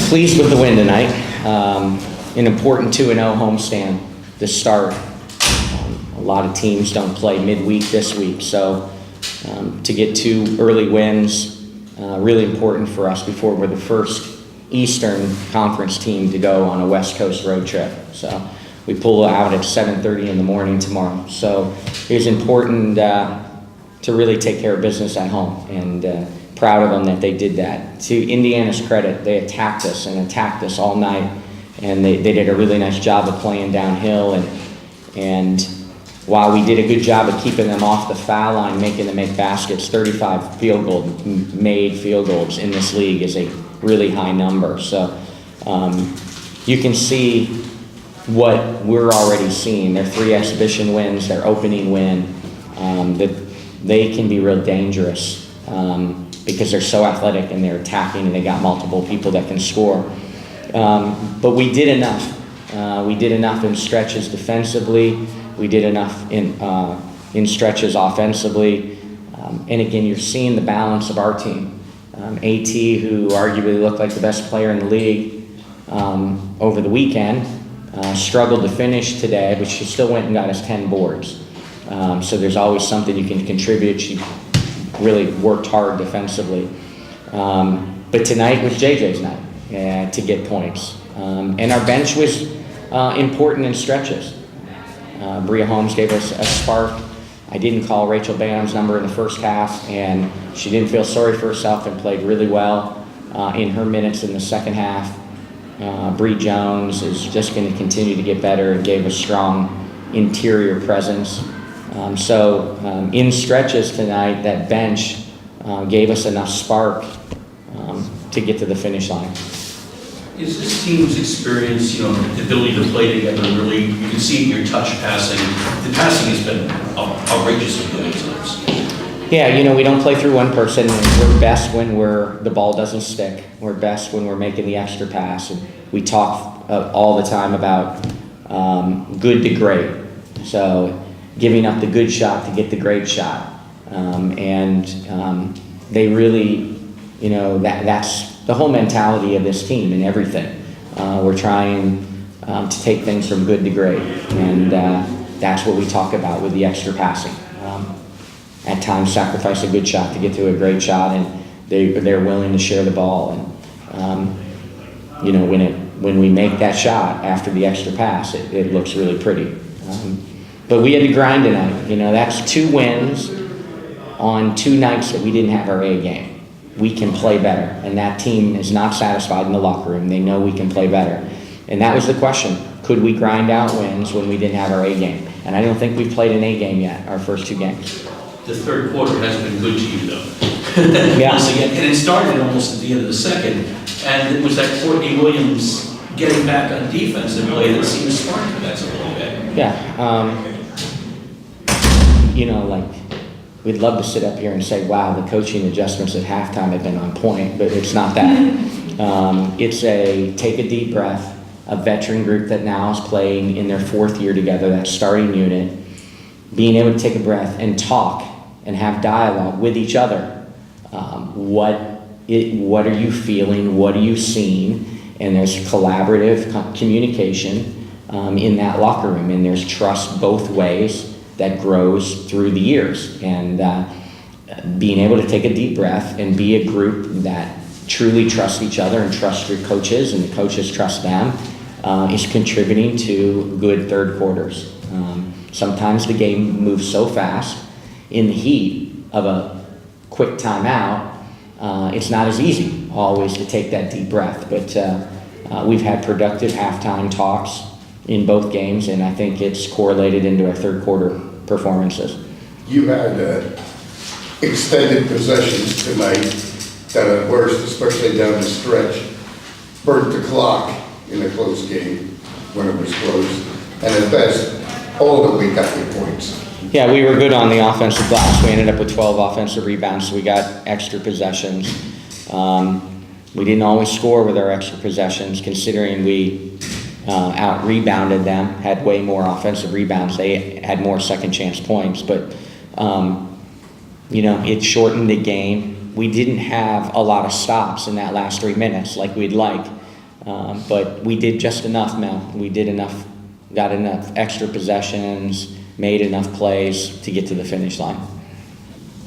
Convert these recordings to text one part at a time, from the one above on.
Pleased with the win tonight. An important 2-0 homestand to start. A lot of teams don't play midweek this week, so to get 2 early wins, really important for us before we're the first Eastern Conference team to go on a West Coast road trip. So we pull out at 7:30 in the morning tomorrow. So it was important to really take care of business at home, and proud of them that they did that. To Indiana's credit, they attacked us all night, and they did a really nice job of playing downhill, and while we did a good job of keeping them off the foul line, making them make baskets, 35 made field goals in this league is a really high number. So you can see what we're already seeing. Their 3 exhibition wins, their opening win, that they can be real dangerous because they're so athletic and they're attacking and they got multiple people that can score. But we did enough. We did enough in stretches defensively. We did enough in stretches offensively. And again, you're seeing the balance of our team. AT, who arguably looked like the best player in the league over the weekend, struggled to finish today, but she still went and got us 10 boards. So there's always something you can contribute. She really worked hard defensively. But tonight was JJ's night to get points. And our bench was important in stretches. Bria Holmes gave us a spark. I didn't call Rachel Bam's number in the first half, and she didn't feel sorry for herself and played really well in her minutes in the second half. Bree Jones is just going to continue to get better and gave a strong interior presence. So in stretches tonight, that bench gave us enough spark to get to the finish line. Is this team's experience, the ability to play together, really, you can see your touch passing. The passing has been outrageously good at times. Yeah, we don't play through one person. We're best when the ball doesn't stick. We're best when we're making the extra pass. And we talk all the time about good to great. So giving up the good shot to get the great shot. They really, that's the whole mentality of this team and everything. We're trying to take things from good to great, and that's what we talk about with the extra passing. At times sacrifice a good shot to get to a great shot, and they're willing to share the ball. And when we make that shot after the extra pass, it looks really pretty. But we had to grind tonight. That's 2 wins on 2 nights that we didn't have our A game. We can play better, and that team is not satisfied in the locker room. They know we can play better. And that was the question. Could we grind out wins when we didn't have our A game? And I don't think we've played an A game yet, our first 2 games. The third quarter has been good to you, though. Yeah. Once again, and it started almost at the end of the second, and it was that Courtney Williams getting back on defense and play that seemed smart to that a little bit. Yeah. We'd love to sit up here and say, wow, the coaching adjustments at halftime have been on point, but it's not that. It's take a deep breath, a veteran group that now is playing in their 4th year together, that starting unit, being able to take a breath and talk and have dialogue with each other. What are you feeling? What are you seeing? And there's collaborative communication in that locker room, and there's trust both ways that grows through the years. And being able to take a deep breath and be a group that truly trusts each other and trusts your coaches, and the coaches trust them, is contributing to good third quarters. Sometimes the game moves so fast in the heat of a quick timeout, it's not as easy always to take that deep breath. But we've had productive halftime talks in both games, and I think it's correlated into our third quarter performances. You had extended possessions tonight that at worst, especially down the stretch, burnt the clock in a close game when it was close, and at best, all of it we got your points. Yeah, we were good on the offensive glass. We ended up with 12 offensive rebounds, so we got extra possessions. We didn't always score with our extra possessions, considering we out-rebounded them, had way more offensive rebounds. They had more second-chance points, but it shortened the game. we didn't have a lot of stops in that last 3 minutes like we'd like. But we did just enough, Mel. We did enough, got enough extra possessions, made enough plays to get to the finish line.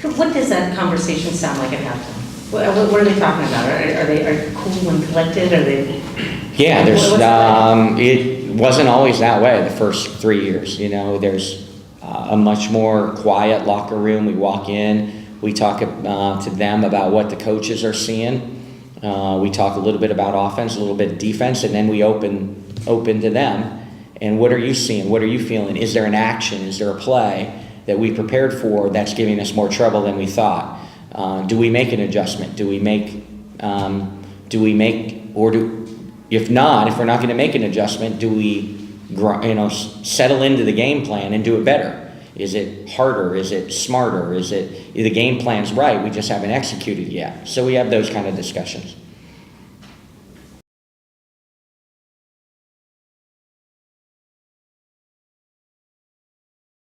What does that conversation sound like at halftime? What are they talking about? Are they cool and collected? Are they? Yeah, there's, What's that? it wasn't always that way the first 3 years. You know, there's a much more quiet locker room. We walk in, we talk to them about what the coaches are seeing. We talk a little bit about offense, a little bit of defense, and then we open to them. And what are you seeing? What are you feeling? Is there an action? Is there a play that we prepared for that's giving us more trouble than we thought? Do we make an adjustment? If not, if we're not going to make an adjustment, do we, settle into the game plan and do it better? Is it harder? Is it smarter? Is the game plan's right? We just haven't executed yet. So we have those kind of discussions.